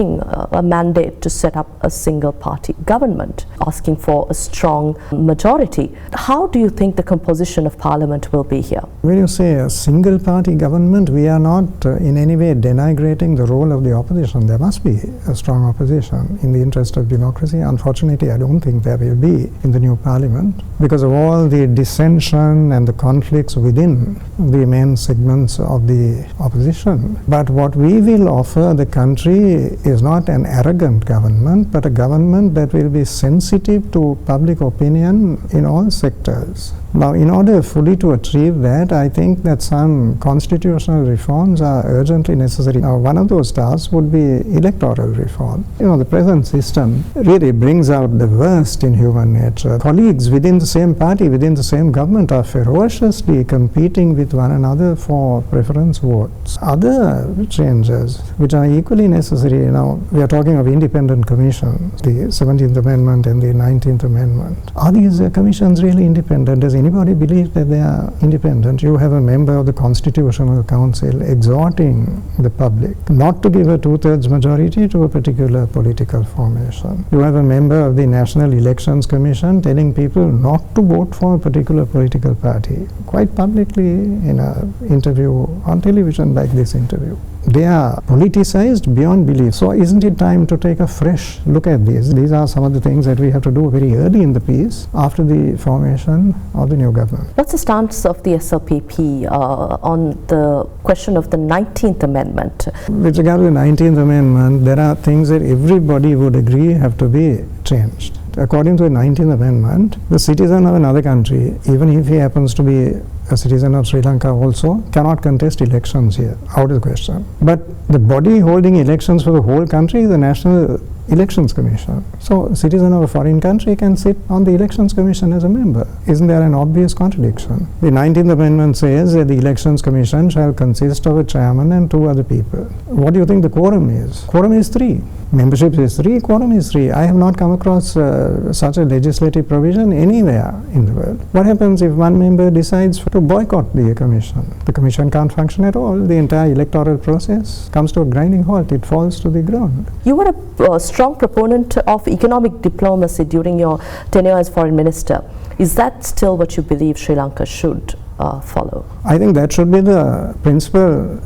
a mandate to set up a single party government, asking for a strong majority. How do you think the composition of parliament will be here? When you say a single party government, we are not in any way denigrating the role of the opposition. There must be a strong opposition in the interest of democracy. Unfortunately, I don't think there will be in the new parliament because of all the dissension and the conflicts within the main segments of the opposition. But what we will offer the country is not an arrogant government, but a government that will be sensitive to public opinion in all sectors. Now, in order fully to achieve that, I think that some constitutional reforms are urgently necessary. Now, one of those tasks would be electoral reform. The present system really brings out the worst in human nature. Colleagues within the same party, within the same government are ferociously competing with one another for preference votes. Other changes which are equally necessary, we are talking of independent commissions, the 17th Amendment and the 19th Amendment. Are these commissions really independent? Does anybody believe that they are independent? You have a member of the Constitutional Council exhorting the public not to give a two-thirds majority to a particular political formation. You have a member of the National Elections Commission telling people not to vote for a particular political party, quite publicly in an interview on television like this interview. They are politicized beyond belief. So isn't it time to take a fresh look at these? These are some of the things that we have to do very early in the piece after the formation of the new government. What's the stance of the SLPP on the question of the 19th Amendment? With regard to the 19th Amendment, there are things that everybody would agree have to be changed. According to the 19th Amendment, the citizen of another country, even if he happens to be a citizen of Sri Lanka also, cannot contest elections here, out of the question. But the body holding elections for the whole country is the National Elections Commission. So a citizen of a foreign country can sit on the Elections Commission as a member. Isn't there an obvious contradiction? The 19th Amendment says that the Elections Commission shall consist of a chairman and 2 other people. What do you think the quorum is? Quorum is 3. Membership is 3, quorum is 3. I have not come across such a legislative provision anywhere in the world. What happens if one member decides to boycott the commission? The commission can't function at all. The entire electoral process comes to a grinding halt. It falls to the ground. You were a strong proponent of economic diplomacy during your tenure as foreign minister. Is that still what you believe Sri Lanka should follow? I think that should be the principal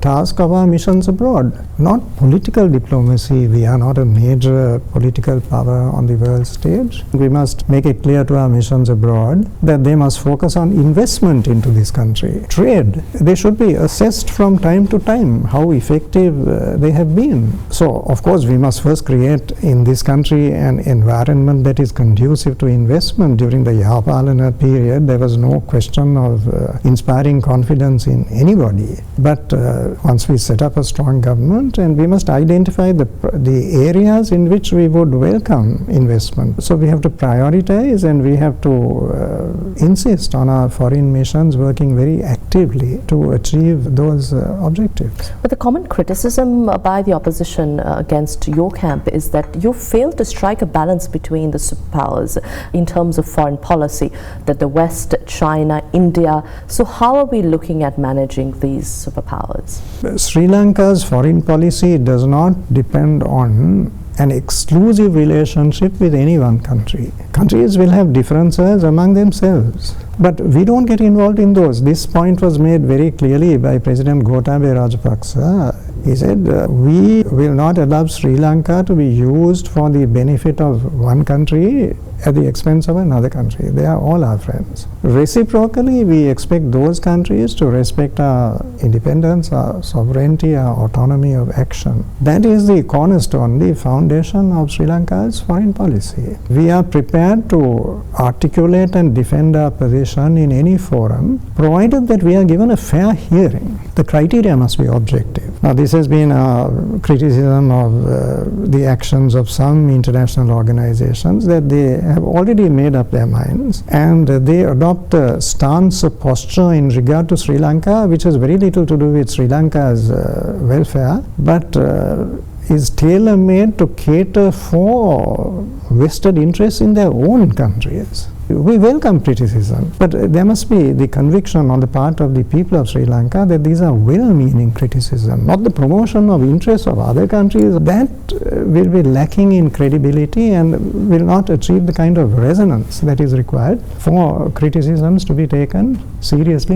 task of our missions abroad. Not political diplomacy. We are not a major political power on the world stage. We must make it clear to our missions abroad that they must focus on investment into this country. Trade. They should be assessed from time to time how effective they have been. So, of course, we must first create in this country an environment that is conducive to investment. During the Yapalana period, there was no question of inspiring confidence in anybody. But once we set up a strong government, and we must identify the areas in which we would welcome investment. So we have to prioritize, and we have to insist on our foreign missions working very actively to achieve those objectives. But the common criticism by the opposition against your camp is that you failed to strike a balance between the superpowers in terms of foreign policy, that the West, China, India. So how are we looking at managing these superpowers? Sri Lanka's foreign policy does not depend on an exclusive relationship with any one country. Countries will have differences among themselves, but we don't get involved in those. This point was made very clearly by President Gotabaya Rajapaksa. He said, we will not allow Sri Lanka to be used for the benefit of one country at the expense of another country. They are all our friends. Reciprocally, we expect those countries to respect our independence, our sovereignty, our autonomy of action. That is the cornerstone, the foundation of Sri Lanka's foreign policy. We are prepared to articulate and defend our position in any forum, provided that we are given a fair hearing. The criteria must be objective. Now, this has been a criticism of the actions of some international organizations, that they have already made up their minds and they adopt a stance, a posture in regard to Sri Lanka which has very little to do with Sri Lanka's welfare, but is tailor-made to cater for vested interests in their own countries. We welcome criticism, but there must be the conviction on the part of the people of Sri Lanka that these are well-meaning criticism, not the promotion of interests of other countries. That will be lacking in credibility and will not achieve the kind of resonance that is required for criticisms to be taken seriously.